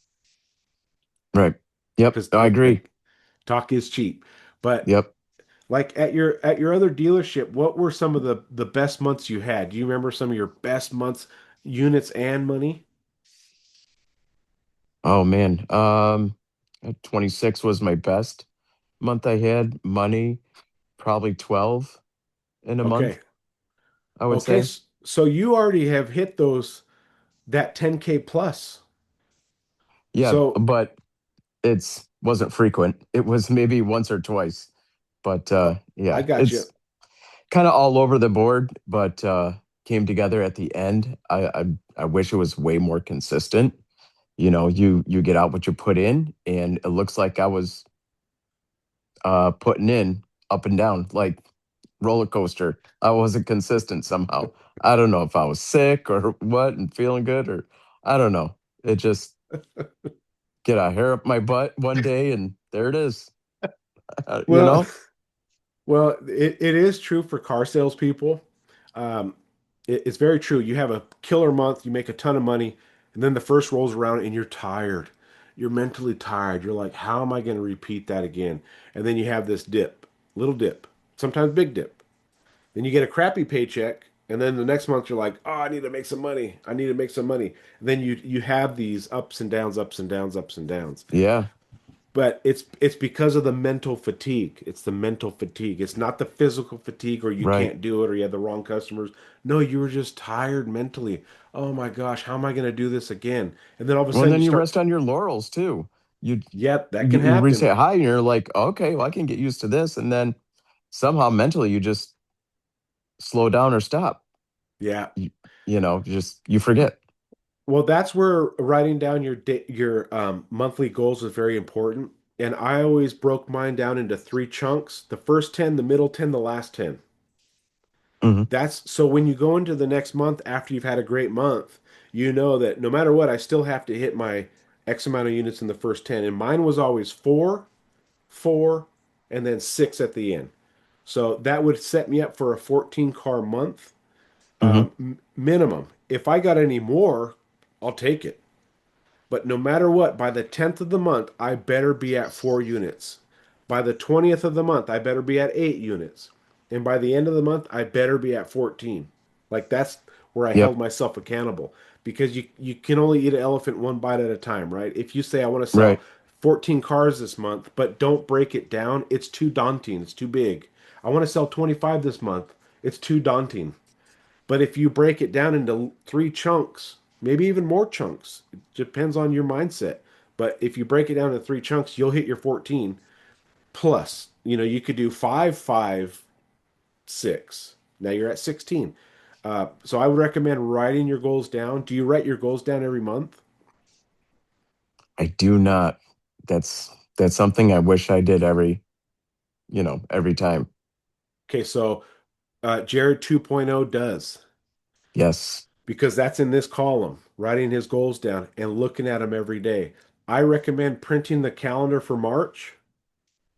Right. Yep. because I agree. like talk is cheap. But Yep. like at your other dealership, what were some of the best months you had? Do you remember some of your best months, units and money? Oh man. 26 was my best month I had. Money, probably 12 in a month, Okay. I would Okay. say. So you already have hit that 10K plus. Yeah, So but it's wasn't frequent. It was maybe once or twice. But I yeah, got you. it's kind of all over the board, but came together at the end. I wish it was way more consistent. You get out what you put in, and it looks like I was putting in up and down like roller coaster. I wasn't consistent somehow. I don't know if I was sick or what and feeling good or I don't know. It just get a hair up my butt one day and there it is. You Well, know? Well, it is true for car salespeople. Um, it's very true. You have a killer month, you make a ton of money, and then the first rolls around and you're tired. You're mentally tired. You're like, how am I going to repeat that again? And then you have this dip, little dip, sometimes big dip. Then you get a crappy paycheck, and then the next month you're like, oh, I need to make some money. I need to make some money. And then you have these ups and downs, ups and downs, ups and downs. Yeah. But it's because of the mental fatigue. It's the mental fatigue. It's not the physical fatigue or you Right. can't do it or you had the wrong customers. No, you were just tired mentally. Oh my gosh, how am I going to do this again? And then all of a Well, and sudden you then you start, rest on your laurels too. You Yep, that can you happen. reset high and you're like, okay, well, I can get used to this. And then somehow mentally you just slow down or stop. Yeah. You, just you forget. Well, that's where writing down your monthly goals is very important. And I always broke mine down into three chunks: the first 10, the middle 10, the last 10. Hmm. That's so when you go into the next month after you've had a great month, you know that no matter what, I still have to hit my X amount of units in the first 10. And mine was always four, four, and then six at the end. So that would set me up for a 14 car month Hmm. minimum. If I got any more, I'll take it. But no matter what, by the 10th of the month, I better be at 4 units. By the 20th of the month, I better be at 8 units. And by the end of the month, I better be at 14. Like that's where I held Yep. myself accountable because you can only eat an elephant one bite at a time, right? If you say I want to sell Right. 14 cars this month, but don't break it down, it's too daunting. It's too big. I want to sell 25 this month. It's too daunting. But if you break it down into three chunks, maybe even more chunks, it depends on your mindset. But if you break it down into three chunks, you'll hit your 14 plus. You could do five, five, six. Now you're at 16. So I would recommend writing your goals down. Do you write your goals down every month? I do not. That's something I wish I did every time. Okay, so Jared 2.0 does Yes. because that's in this column, writing his goals down and looking at them every day. I recommend printing the calendar for March.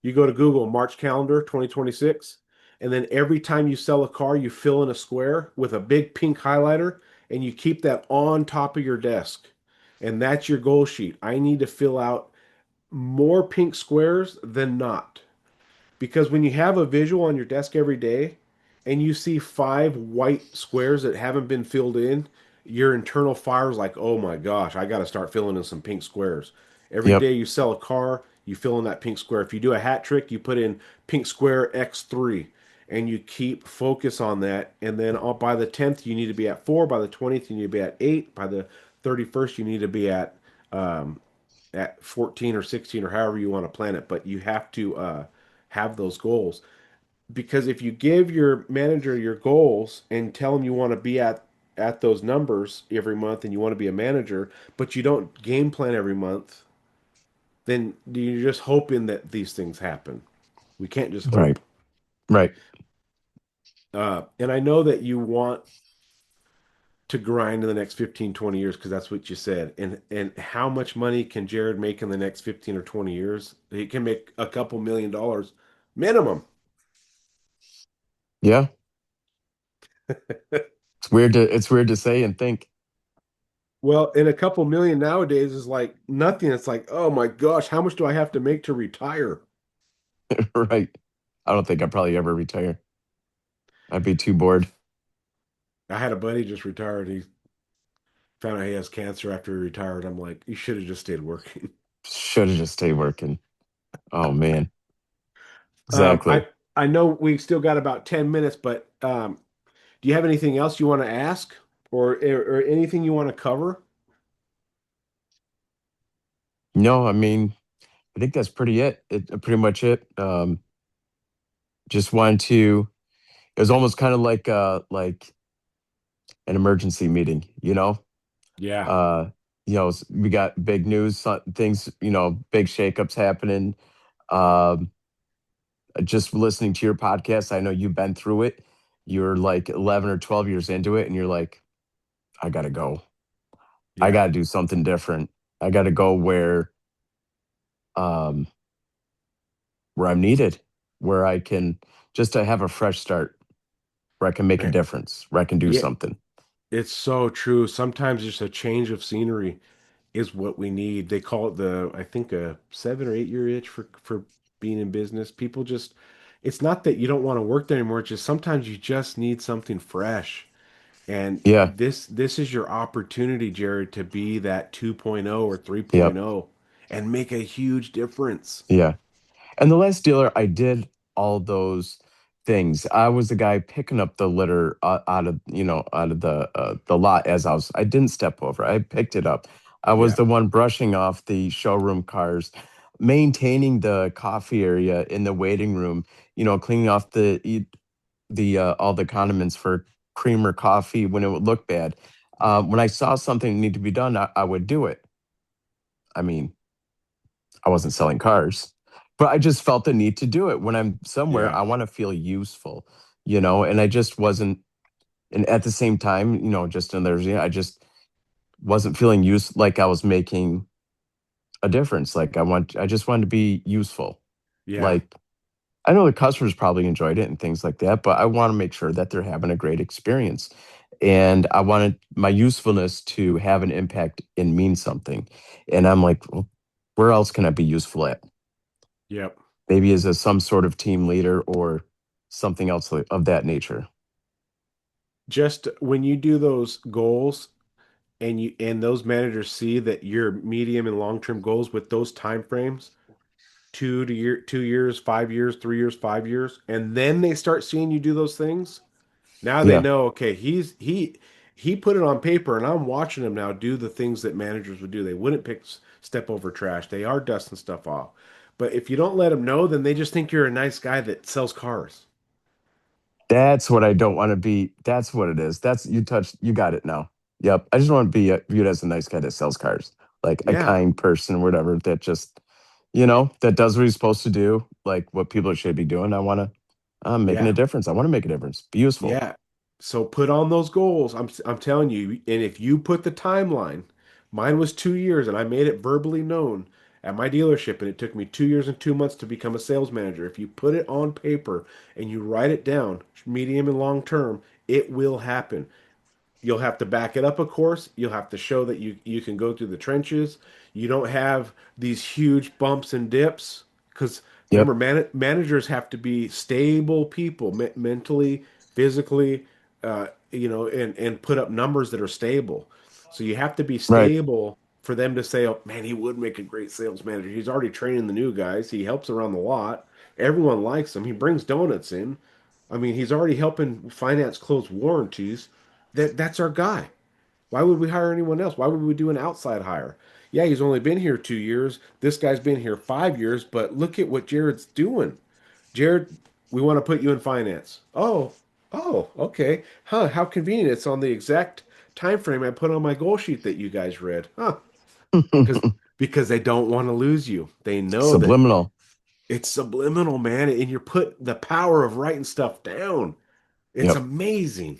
You go to Google March calendar 2026, and then every time you sell a car, you fill in a square with a big pink highlighter, and you keep that on top of your desk. And that's your goal sheet. I need to fill out more pink squares than not. Because when you have a visual on your desk every day and you see five white squares that haven't been filled in, your internal fire is like, oh my gosh, I got to start filling in some pink squares. Every Yep. day you sell a car, you fill in that pink square. If you do a hat trick, you put in pink square X3 and you keep focus on that. And then by the 10th, you need to be at 4. By the 20th, you need to be at 8. By the 31st, you need to be um, at 14 or 16 or however you want to plan it. But you have to have those goals because if you give your manager your goals and tell them you want to be at those numbers every month and you want to be a manager, but you don't game plan every month, then you're just hoping that these things happen. We can't just Right. hope. Right. And I know that you want to grind in the next 15, 20 years because that's what you said. And how much money can Jared make in the next 15 or 20 years? He can make a couple $1 million minimum. Yeah. It's weird to say and think. Well, and a couple million nowadays is like nothing. It's like, oh my gosh, how much do I have to make to retire? Right. I don't think I'd probably ever retire. I'd be too bored. I had a buddy just retired. He found out he has cancer after he retired. I'm like, you should have just stayed working. Should have just stayed working. Oh man. Um, Exactly. I I know we still got about 10 minutes, but do you have anything else you want to ask or anything you want to cover? No, I mean, I think that's pretty much it. Just wanted to it was almost kind of like an emergency meeting, you know? Yeah, Uh, we got big news, things, big shakeups happening. Um, just listening to your podcast, I know you've been through it. You're like 11 or 12 years into it, and you're like, I gotta go. I yeah. gotta do something different. I gotta go um, where I'm needed, where I can just to have a fresh start, where I can make a Man, difference, where I can do yeah, something. it's so true. Sometimes just a change of scenery is what we need. They call it I think a 7 or 8 year itch for being in business. People just, it's not that you don't want to work there anymore. It's just sometimes you just need something fresh. And Yeah. this is your opportunity, Jared, to be that 2.0 or Yep. 3.0 and make a huge difference. Yeah. And the last dealer, I did all those things. I was the guy picking up the litter out of the lot as I didn't step over. I picked it up. I was Yeah. the one brushing off the showroom cars, maintaining the coffee area in the waiting room, cleaning off the all the condiments for cream or coffee when it would look bad. When I saw something need to be done, I would do it. I mean, I wasn't selling cars, but I just felt the need to do it. When I'm somewhere, Yeah. I want to feel useful, and I just wasn't. And at the same time, just in there, I just wasn't feeling like I was making a difference. Like I just wanted to be useful. Yeah. Like I know the customers probably enjoyed it and things like that, but I want to make sure that they're having a great experience. And I wanted my usefulness to have an impact and mean something. And I'm like, well, where else can I be useful at? Yep. Maybe as some sort of team leader or something else of that nature. Just when you do those goals and those managers see that your medium and long-term goals with those time frames, 2 years, 5 years, 3 years, 5 years, and then they start seeing you do those things. Now they Yeah, know, okay, he put it on paper, and I'm watching him now do the things that managers would do. They wouldn't step over trash. They are dusting stuff off. But if you don't let them know, then they just think you're a nice guy that sells cars. that's what I don't want to be. That's what it is. You got it now. Yep. I just want to be viewed as a nice guy that sells cars, like a Yeah, kind person, whatever, that just, that does what he's supposed to do, like what people should be doing. I'm making a yeah. difference. I want to make a difference. Be useful. Yeah. So put on those goals. I'm telling you, and if you put the timeline, mine was 2 years, and I made it verbally known at my dealership, and it took me 2 years and 2 months to become a sales manager. If you put it on paper and you write it down, medium and long term, it will happen. You'll have to back it up, of course. You'll have to show that you can go through the trenches. You don't have these huge bumps and dips because remember, Yep. managers have to be stable people mentally, physically, and put up numbers that are stable. So you have to be Right. stable for them to say, "Oh man, he would make a great sales manager. He's already training the new guys. He helps around the lot. Everyone likes him. He brings donuts in. I mean, he's already helping finance close warranties. That's our guy. Why would we hire anyone else? Why would we do an outside hire? Yeah, he's only been here 2 years. This guy's been here 5 years, but look at what Jared's doing. Jared, we want to put you in finance. Oh, okay. Huh, how convenient. It's on the exact time frame I put on my goal sheet that you guys read. Huh. Because because they don't want to lose you. They know that Subliminal. it's subliminal, man, and you put the power of writing stuff down. It's Yep. amazing.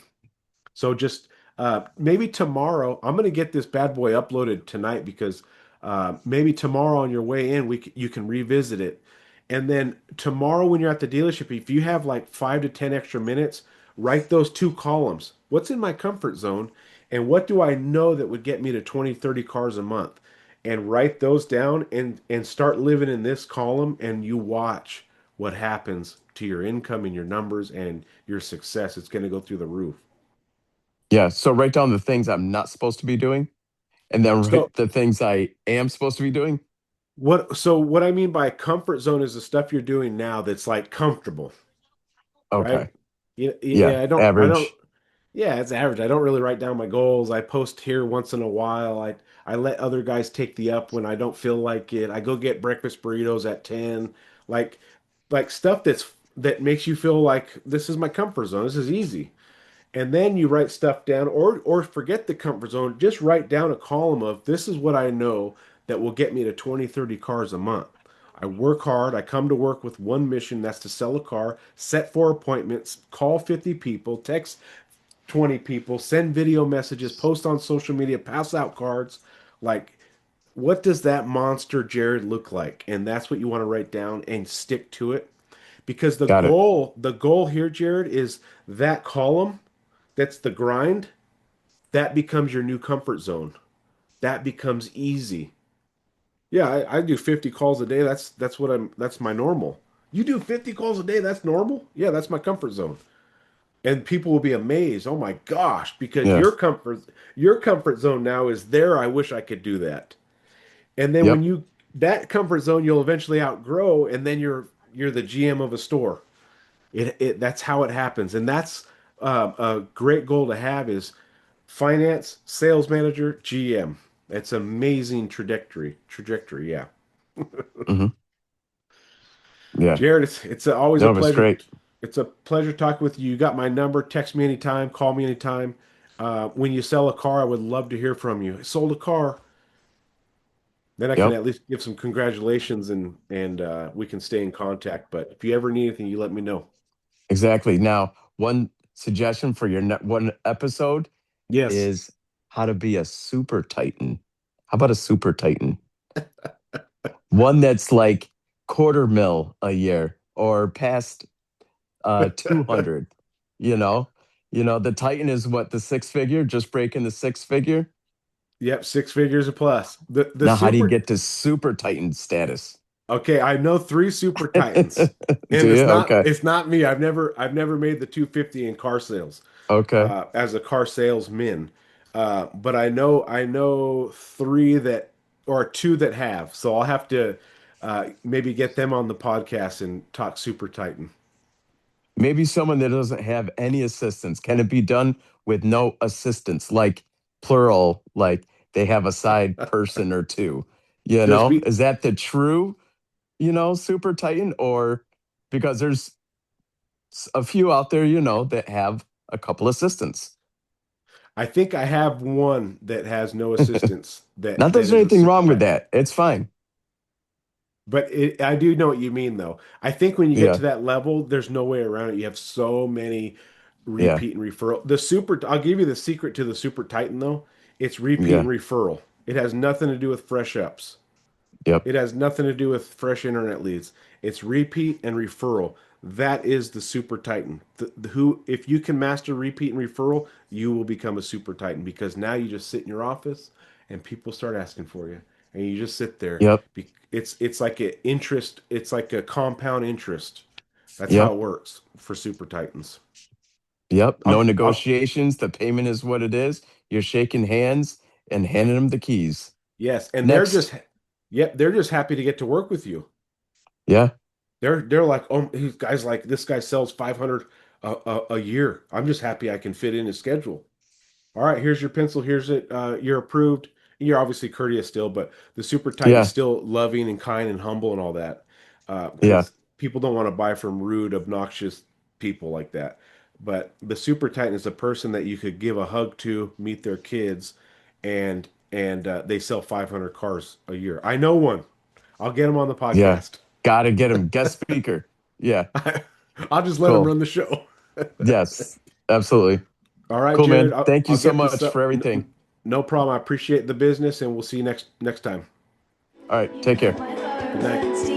So just maybe tomorrow, I'm going to get this bad boy uploaded tonight because maybe tomorrow on your way in, you can revisit it. And then tomorrow when you're at the dealership, if you have like 5 to 10 extra minutes, write those two columns. What's in my comfort zone? And what do I know that would get me to 20, 30 cars a month? And write those down and start living in this column and you watch what happens to your income and your numbers and your success. It's going to go through the roof. Yeah. So write down the things I'm not supposed to be doing, and then So write the things I am supposed to be doing. what I mean by comfort zone is the stuff you're doing now that's like comfortable, right? Okay. Yeah, Yeah. yeah, I don't, Average. yeah, it's average. I don't really write down my goals. I post here once in a while. I let other guys take the up when I don't feel like it. I go get breakfast burritos at 10, like stuff that makes you feel like this is my comfort zone. This is easy. And then you write stuff down or forget the comfort zone. Just write down a column of this is what I know that will get me to 20, 30 cars a month. I work hard. I come to work with one mission, that's to sell a car, set 4 appointments, call 50 people, text 20 people, send video messages, post on social media, pass out cards. Like, what does that monster Jared look like? And that's what you want to write down and stick to it. Because Got it. the goal here, Jared, is that column that's the grind, that becomes your new comfort zone. That becomes easy. Yeah, I do 50 calls a day. That's my normal. You do 50 calls a day, that's normal? Yeah, that's my comfort zone. And people will be amazed. Oh my gosh, because Yeah. your comfort zone now is there. I wish I could do that. And then when Yep. you that comfort zone you'll eventually outgrow and then you're the GM of a store. That's how it happens. And that's a great goal to have is finance, sales manager, GM. It's amazing trajectory. Yeah. Hmm. Yeah. Jared, it's always a No, it was pleasure. great. It's a pleasure talking with you. You got my number. Text me anytime. Call me anytime. When you sell a car, I would love to hear from you. I sold a car. Then I can Yep. at least give some congratulations and we can stay in contact. But if you ever need anything, you let me know. Exactly. Now, one suggestion for your one episode Yes. is how to be a super titan. How about a super titan? One that's like quarter mil a year or past 200, you know? The titan is what, the six figure, just breaking the six figure. Yep, six figures or plus. The Now, how do you super get to super titan status? Okay, I know three super titans. Do And you? Okay. it's not me. I've never made the 250 in car sales Okay. as a car salesman. But I know three that or two that have. So I'll have to maybe get them on the podcast and talk super titan. Maybe someone that doesn't have any assistance. Can it be done with no assistance? Like plural, like they have a side person or two. There's be Is that the true, super titan? Or because there's a few out there, that have a couple assistants. I think I have one that has no assistance Not that that there's is a anything super wrong with titan. that. It's fine. I do know what you mean, though. I think when you get Yeah. to that level, there's no way around it. You have so many Yeah. repeat and referral. I'll give you the secret to the Super Titan, though. It's repeat and Yeah. referral. It has nothing to do with fresh ups. Yep. It has nothing to do with fresh internet leads. It's repeat and referral. That is the Super Titan. If you can master repeat and referral, you will become a Super Titan because now you just sit in your office and people start asking for you, and you just sit there. Yep. It's like an interest. It's like a compound interest. That's how Yep. it works for Super Titans. Yep. No I'll negotiations. The payment is what it is. You're shaking hands and handing them the keys. Yes, and Next. yep, they're just happy to get to work with you. Yeah. They're like, oh, these guys like this guy sells 500 a year. I'm just happy I can fit in his schedule. All right, here's your pencil. Here's it. You're approved. You're obviously courteous still, but the Super Titan's Yeah. still loving and kind and humble and all that. Yeah. Because people don't want to buy from rude, obnoxious people like that. But the Super Titan is a person that you could give a hug to, meet their kids, and they sell 500 cars a year. I know one. I'll get him on the Yeah. podcast. Gotta get him. Guest speaker. Yeah. I'll just let him Cool. run the show. Yes. Absolutely. All right, Cool, Jared. man. I'll, Thank you I'll so get this much up. for everything. No problem. I appreciate the business, and we'll see you next time. All right. Take care. Good night.